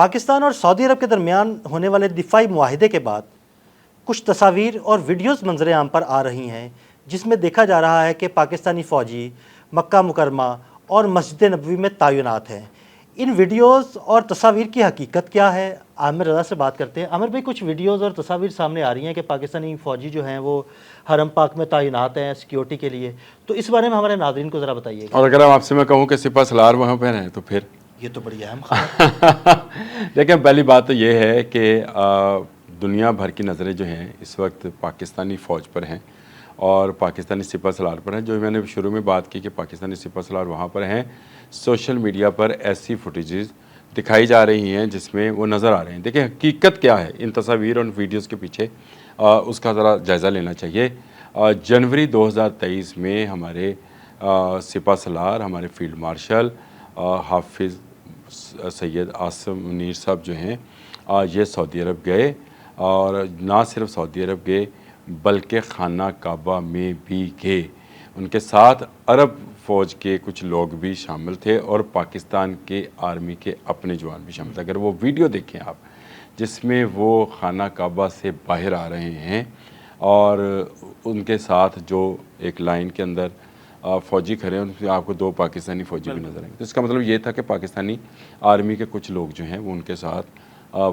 پاکستان اور سعودی عرب کے درمیان ہونے والے دفاعی معاہدے کے بعد کچھ تصاویر اور ویڈیوز منظر عام پر آ رہی ہیں جس میں دیکھا جا رہا ہے کہ پاکستانی فوجی مکہ مکرمہ اور مسجد نبوی میں تعینات ہیں۔ ان ویڈیوز اور تصاویر کی حقیقت کیا ہے؟ عامر رضا سے بات کرتے ہیں۔ عامر بھائی، کچھ ویڈیوز اور تصاویر سامنے آ رہی ہیں کہ پاکستانی فوجی جو ہیں وہ حرم پاک میں تعینات ہیں سیکیورٹی کے لیے، تو اس بارے میں ہمارے ناظرین کو ذرا بتائیے گا۔ اور اگر آپ سے میں کہوں کہ سپہ سالار وہاں پہ ہیں تو پھر یہ تو بڑی اہم خبر۔ دیکھیں، پہلی بات تو یہ ہے کہ دنیا بھر کی نظریں جو ہیں اس وقت پاکستانی فوج پر ہیں اور پاکستانی سپہ سالار پر ہیں۔ جو میں نے شروع میں بات کی کہ پاکستانی سپہ سالار وہاں پر ہیں، سوشل میڈیا پر ایسی فوٹیجز دکھائی جا رہی ہیں جس میں وہ نظر آ رہے ہیں۔ دیکھیں حقیقت کیا ہے ان تصاویر اور ویڈیوز کے پیچھے، اس کا ذرا جائزہ لینا چاہیے۔ جنوری 2023 میں ہمارے سپہ سالار، ہمارے فیلڈ مارشل حافظ سید عاصم منیر صاحب جو ہیں یہ سعودی عرب گئے، اور نہ صرف سعودی عرب گئے بلکہ خانہ کعبہ میں بھی گئے۔ ان کے ساتھ عرب فوج کے کچھ لوگ بھی شامل تھے اور پاکستان کے آرمی کے اپنے جوان بھی شامل تھے۔ اگر وہ ویڈیو دیکھیں آپ جس میں وہ خانہ کعبہ سے باہر آ رہے ہیں اور ان کے ساتھ جو ایک لائن کے اندر فوجی کھڑے ہیں، ان میں آپ کو 2 پاکستانی فوجی بھی نظر آئیں گے۔ تو اس کا مطلب یہ تھا کہ پاکستانی آرمی کے کچھ لوگ جو ہیں وہ ان کے ساتھ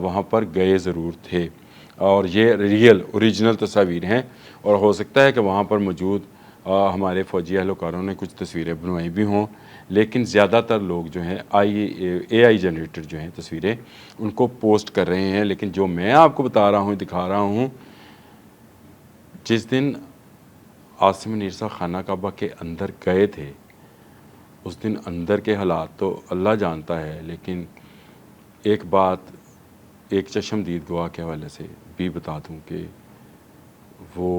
وہاں پر گئے ضرور تھے، اور یہ ریئل اوریجنل تصاویر ہیں۔ اور ہو سکتا ہے کہ وہاں پر موجود ہمارے فوجی اہلکاروں نے کچھ تصویریں بنوائی بھی ہوں، لیکن زیادہ تر لوگ جو ہیں اے آئی جنریٹر جو ہیں تصویریں ان کو پوسٹ کر رہے ہیں۔ لیکن جو میں آپ کو بتا رہا ہوں، دکھا رہا ہوں، جس دن عاصم منیر صاحب خانہ کعبہ کے اندر گئے تھے اس دن اندر کے حالات تو اللہ جانتا ہے، لیکن ایک بات ایک چشم دید گواہ کے حوالے سے بھی بتا دوں کہ وہ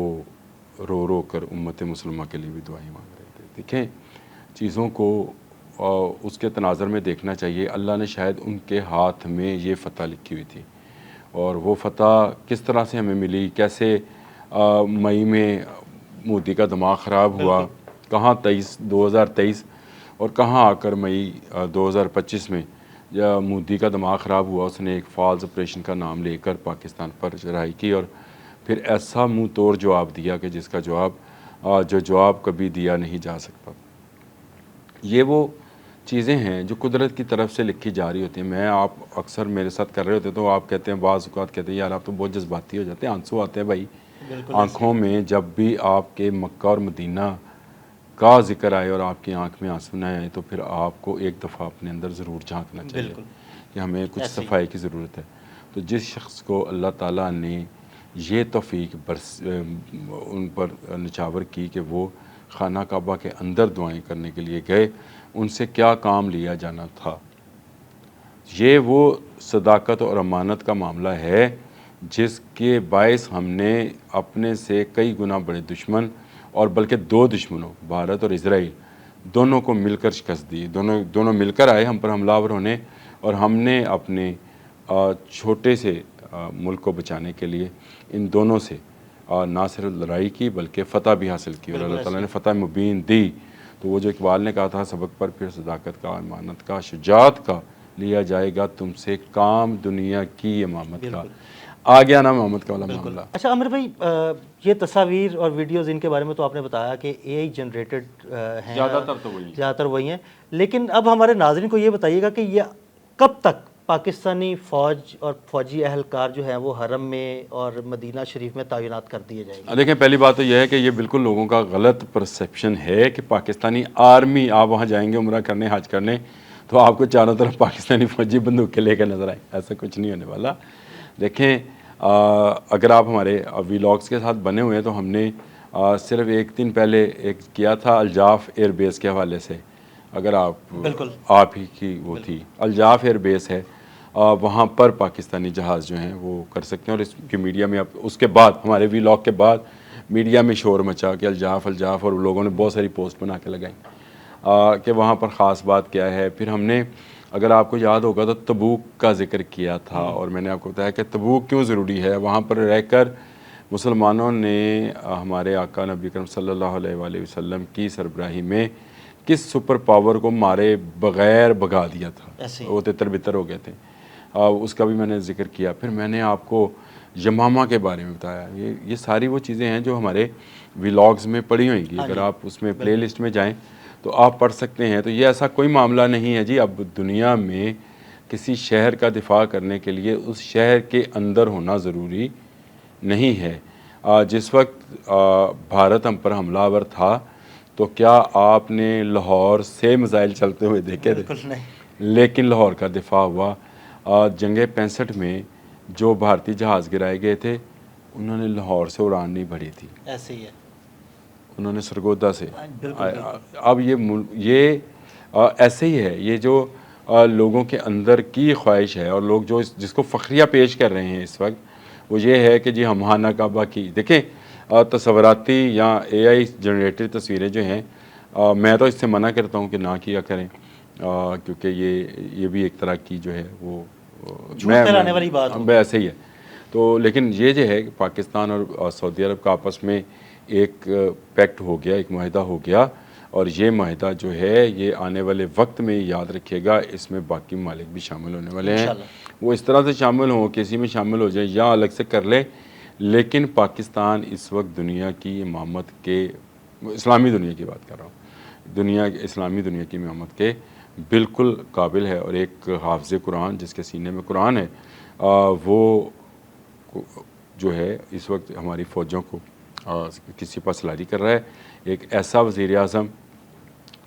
رو رو کر امت مسلمہ کے لیے بھی دعائیں مانگ رہے تھے۔ دیکھیں چیزوں کو اس کے تناظر میں دیکھنا چاہیے۔ اللہ نے شاید ان کے ہاتھ میں یہ فتح لکھی ہوئی تھی، اور وہ فتح کس طرح سے ہمیں ملی، کیسے مئی میں مودی کا دماغ خراب ہوا، کہاں 2023 اور کہاں آ کر مئی 2025 میں مودی کا دماغ خراب ہوا، اس نے ایک فالز آپریشن کا نام لے کر پاکستان پر چڑھائی کی اور پھر ایسا منہ توڑ جواب دیا کہ جس کا جواب کبھی دیا نہیں جا سکتا۔ یہ وہ چیزیں ہیں جو قدرت کی طرف سے لکھی جا رہی ہوتی ہیں۔ میں آپ اکثر میرے ساتھ کر رہے ہوتے تو آپ کہتے ہیں، بعض اوقات کہتے ہیں یار آپ تو بہت جذباتی ہو جاتے ہیں، آنسو آتے ہیں بھائی آنکھوں میں جب بھی آپ کے مکہ اور مدینہ کا ذکر آئے اور آپ کی آنکھ میں آنسو نہ آئے، تو پھر آپ کو ایک دفعہ اپنے اندر ضرور جھانکنا چاہیے کہ ہمیں کچھ صفائی کی ضرورت ہے۔ تو جس شخص کو اللہ تعالیٰ نے یہ توفیق ان پر نچھاور کی کہ وہ خانہ کعبہ کے اندر دعائیں کرنے کے لیے گئے، ان سے کیا کام لیا جانا تھا؟ یہ وہ صداقت اور امانت کا معاملہ ہے جس کے باعث ہم نے اپنے سے کئی گنا بڑے دشمن، اور بلکہ 2 دشمنوں بھارت اور اسرائیل دونوں کو مل کر شکست دی۔ دونوں مل کر آئے ہم پر حملہ آور ہونے، اور ہم نے اپنے چھوٹے سے ملک کو بچانے کے لیے ان دونوں سے نہ صرف لڑائی کی بلکہ فتح بھی حاصل کی، اور اللہ تعالیٰ نے فتح مبین دی۔ تو وہ جو اقبال نے کہا تھا، سبق پر پھر صداقت کا، امانت کا، شجاعت کا لیا جائے گا تم سے کام دنیا کی امامت کا۔ آ گیا نا محمد کا والا معاملہ۔ اچھا عامر بھائی، یہ تصاویر اور ویڈیوز ان کے بارے میں تو آپ نے بتایا کہ اے آئی جنریٹڈ ہیں، زیادہ تر وہی ہیں، لیکن اب ہمارے ناظرین کو یہ بتائیے گا کہ یہ کب تک پاکستانی فوج اور فوجی اہلکار جو ہیں وہ حرم میں اور مدینہ شریف میں تعینات کر دیے جائیں گے؟ دیکھیں پہلی بات تو یہ ہے کہ یہ بالکل لوگوں کا غلط پرسیپشن ہے کہ پاکستانی آرمی، آپ وہاں جائیں گے عمرہ کرنے، حج کرنے، تو آپ کو چاروں طرف پاکستانی فوجی بندوقیں لے کر نظر آئیں۔ ایسا کچھ نہیں ہونے والا۔ دیکھیں اگر آپ ہمارے ویلاگس کے ساتھ بنے ہوئے ہیں تو ہم نے صرف 1 دن پہلے ایک کیا تھا الجاف ایئر بیس کے حوالے سے، اگر آپ ہی کی وہ تھی الجاف ایئر بیس ہے، وہاں پر پاکستانی جہاز جو ہیں وہ کر سکتے ہیں، اور اس کی میڈیا میں اس کے بعد ہمارے ویلاگ کے بعد میڈیا میں شور مچا کہ الجاف، اور لوگوں نے بہت ساری پوسٹ بنا کے لگائیں کہ وہاں پر خاص بات کیا ہے۔ پھر ہم نے، اگر آپ کو یاد ہوگا تو تبوک کا ذکر کیا تھا، اور میں نے آپ کو بتایا کہ تبوک کیوں ضروری ہے۔ وہاں پر رہ کر مسلمانوں نے ہمارے آقا نبی کرم صلی اللہ علیہ وآلہ وسلم کی سربراہی میں کس سپر پاور کو مارے بغیر بھگا دیا تھا، وہ تتر بتر ہو گئے تھے۔ اس کا بھی میں نے ذکر کیا. پھر میں نے آپ کو یمامہ کے بارے میں بتایا. یہ ساری وہ چیزیں ہیں جو ہمارے ولاگز میں پڑی ہوئیں گی. اگر آپ اس میں پلے لسٹ میں جائیں تو آپ پڑھ سکتے ہیں. تو یہ ایسا کوئی معاملہ نہیں ہے جی. اب دنیا میں کسی شہر کا دفاع کرنے کے لیے اس شہر کے اندر ہونا ضروری نہیں ہے. جس وقت بھارت ہم پر حملہ آور تھا تو کیا آپ نے لاہور سے میزائل چلتے ہوئے دیکھے تھے؟ بالکل نہیں. لیکن لاہور کا دفاع ہوا. جنگ 65 میں جو بھارتی جہاز گرائے گئے تھے انہوں نے لاہور سے اڑان نہیں بھری تھی, ایسے ہی ہے. انہوں نے سرگودا سے. بالکل. اب یہ ایسے ہی ہے. یہ جو لوگوں کے اندر کی خواہش ہے اور لوگ جو جس کو فخریہ پیش کر رہے ہیں اس وقت, وہ یہ ہے کہ جی ہم خانہ کعبہ کی دیکھیں. تصوراتی یا اے آئی جنریٹڈ تصویریں جو ہیں, میں تو اس سے منع کرتا ہوں کہ نہ کیا کریں, کیونکہ یہ بھی ایک طرح کی جو ہے وہ پھیلانے والی بات ہے. ایسے ہی ہے. تو لیکن یہ جو ہے کہ پاکستان اور سعودی عرب کا آپس میں ایک پیکٹ ہو گیا, ایک معاہدہ ہو گیا, اور یہ معاہدہ جو ہے یہ آنے والے وقت میں یاد رکھیے گا, اس میں باقی ممالک بھی شامل ہونے والے ہیں. وہ اس طرح سے شامل ہوں, کسی میں شامل ہو جائے یا الگ سے کر لیں, لیکن پاکستان اس وقت دنیا کی امامت کے, اسلامی دنیا کی بات کر رہا ہوں, اسلامی دنیا کی امامت کے بالکل قابل ہے. اور ایک حافظ قرآن جس کے سینے میں قرآن ہے, وہ جو ہے اس وقت ہماری فوجوں کو کی سپہ سالاری کر رہا ہے. ایک ایسا وزیر اعظم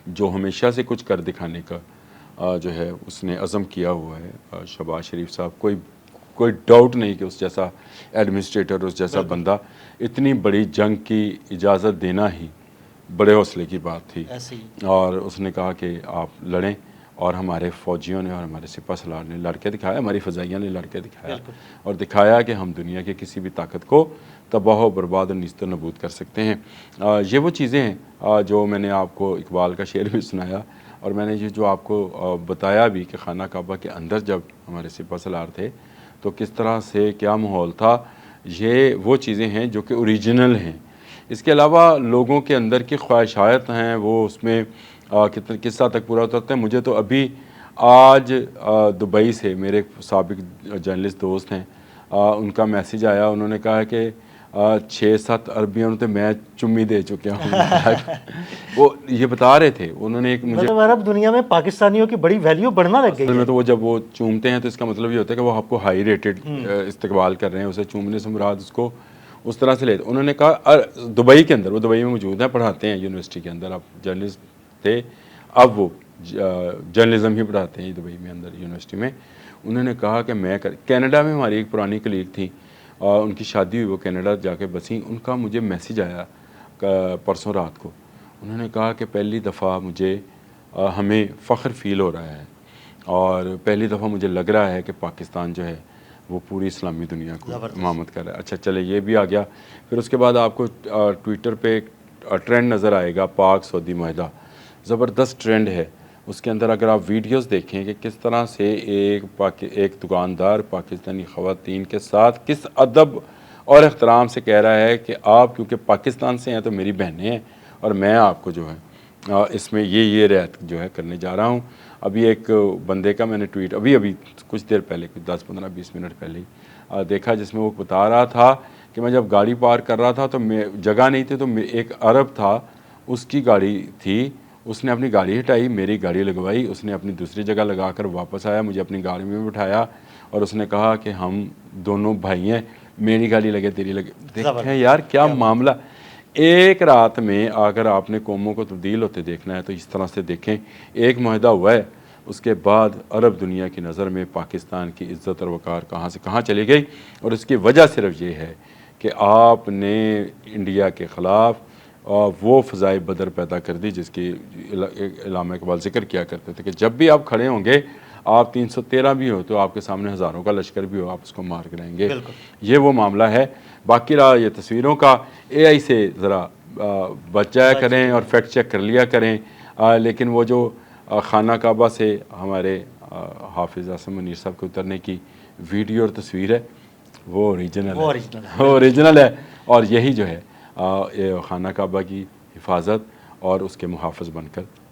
جو ہمیشہ سے کچھ کر دکھانے کا جو ہے اس نے عزم کیا ہوا ہے, شہباز شریف صاحب. کوئی ڈاؤٹ نہیں کہ اس جیسا ایڈمنسٹریٹر, اس جیسا بندہ, اتنی بڑی جنگ کی اجازت دینا ہی بڑے حوصلے کی بات تھی. اور اس نے کہا کہ آپ لڑیں, اور ہمارے فوجیوں نے اور ہمارے سپہ سالار نے لڑ کے دکھایا, ہماری فضائیہ نے لڑ کے دکھایا, اور دکھایا کہ ہم دنیا کے کسی بھی طاقت کو تباہ و برباد اور نیست و نابود کر سکتے ہیں. یہ وہ چیزیں ہیں جو میں نے آپ کو اقبال کا شعر بھی سنایا, اور میں نے یہ جو آپ کو بتایا بھی کہ خانہ کعبہ کے اندر جب ہمارے سپہ سالار تھے تو کس طرح سے کیا ماحول تھا. یہ وہ چیزیں ہیں جو کہ اوریجنل ہیں. اس کے علاوہ لوگوں کے اندر کی خواہشات ہیں, وہ اس میں کس حد تک پورا اترتے ہیں. مجھے تو ابھی آج دبئی سے میرے سابق جرنلسٹ دوست ہیں, ان کا میسیج آیا. انہوں نے کہا کہ 6-7 عربیوں تو میں چمی دے چکا ہوں. وہ یہ بتا رہے تھے, انہوں نے ایک مجھے عرب دنیا میں پاکستانیوں کی بڑی ویلیو بڑھنا لگ گئی ہے. تو وہ جب وہ چومتے ہیں تو اس کا مطلب یہ ہوتا ہے کہ وہ آپ کو ہائی ریٹڈ استقبال کر رہے ہیں. اسے چومنے سے مراد اس کو اس طرح سے لیتے. انہوں نے کہا دبئی کے اندر, وہ دبئی میں موجود ہیں, پڑھاتے ہیں یونیورسٹی کے اندر. آپ جرنلسٹ تھے, اب وہ جرنلزم ہی پڑھاتے ہیں دبئی میں اندر یونیورسٹی میں. انہوں نے کہا کہ میں کینیڈا میں ہماری ایک پرانی کلیگ تھی, ان کی شادی ہوئی, وہ کینیڈا جا کے بسیں. ان کا مجھے میسیج آیا پرسوں رات کو. انہوں نے کہا کہ پہلی دفعہ مجھے ہمیں فخر فیل ہو رہا ہے, اور پہلی دفعہ مجھے لگ رہا ہے کہ پاکستان جو ہے وہ پوری اسلامی دنیا کو امامت کر رہا ہے. اچھا چلے یہ بھی آ گیا. پھر اس کے بعد آپ کو ٹویٹر پہ ٹرینڈ نظر آئے گا, پاک سعودی معاہدہ, زبردست ٹرینڈ ہے. اس کے اندر اگر آپ ویڈیوز دیکھیں کہ کس طرح سے ایک دکاندار پاکستانی خواتین کے ساتھ کس ادب اور احترام سے کہہ رہا ہے کہ آپ کیونکہ پاکستان سے ہیں تو میری بہنیں ہیں, اور میں آپ کو جو ہے اس میں یہ رعایت جو ہے کرنے جا رہا ہوں. ابھی ایک بندے کا میں نے ٹویٹ ابھی کچھ دیر پہلے, کچھ 10-15-20 منٹ پہلے ہی دیکھا, جس میں وہ بتا رہا تھا کہ میں جب گاڑی پارک کر رہا تھا تو جگہ نہیں تھی, تو ایک عرب تھا, اس کی گاڑی تھی, اس نے اپنی گاڑی ہٹائی, میری گاڑی لگوائی, اس نے اپنی دوسری جگہ لگا کر واپس آیا, مجھے اپنی گاڑی میں بٹھایا, اور اس نے کہا کہ ہم دونوں بھائی ہیں, میری گاڑی لگے تیری لگے. دیکھیں یار کیا معاملہ. ایک رات میں اگر آپ نے قوموں کو تبدیل ہوتے دیکھنا ہے تو اس طرح سے دیکھیں. ایک معاہدہ ہوا ہے, اس کے بعد عرب دنیا کی نظر میں پاکستان کی عزت اور وقار کہاں سے کہاں چلی گئی, اور اس کی وجہ صرف یہ ہے کہ آپ نے انڈیا کے خلاف وہ فضائے بدر پیدا کر دی جس کی علامہ اقبال ذکر کیا کرتے تھے کہ جب بھی آپ کھڑے ہوں گے, آپ 313 بھی ہو تو آپ کے سامنے ہزاروں کا لشکر بھی ہو, آپ اس کو مار کریں گے. یہ وہ معاملہ ہے. باقی رہا یہ تصویروں کا, اے آئی سے ذرا بچ جایا کریں اور فیکٹ چیک کر لیا کریں. لیکن وہ جو خانہ کعبہ سے ہمارے حافظ اعظم منیر صاحب کے اترنے کی ویڈیو اور تصویر ہے, وہ اوریجنل ہے. اور یہی جو ہے خانہ کعبہ کی حفاظت اور اس کے محافظ بن کر